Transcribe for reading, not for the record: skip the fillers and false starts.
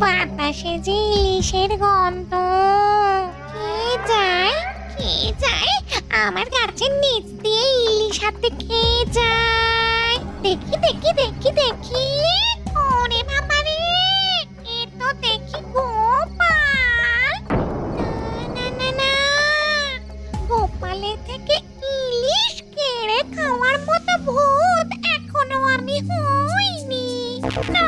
বাতাসে যে ইলিশের গন্ধ, কে যায় কে যায় আমার গাছের নিচ দিয়ে ইলিশ হাতে খেয়ে যায়। দেখি দেখি দেখি দেখি, ওরে বাবা রে, এ তো দেখি গোপাল। না না না না, গোপালের থেকে ইলিশ কেড়ে খাওয়ার মতো ভূত এখনো আমি হইনি। না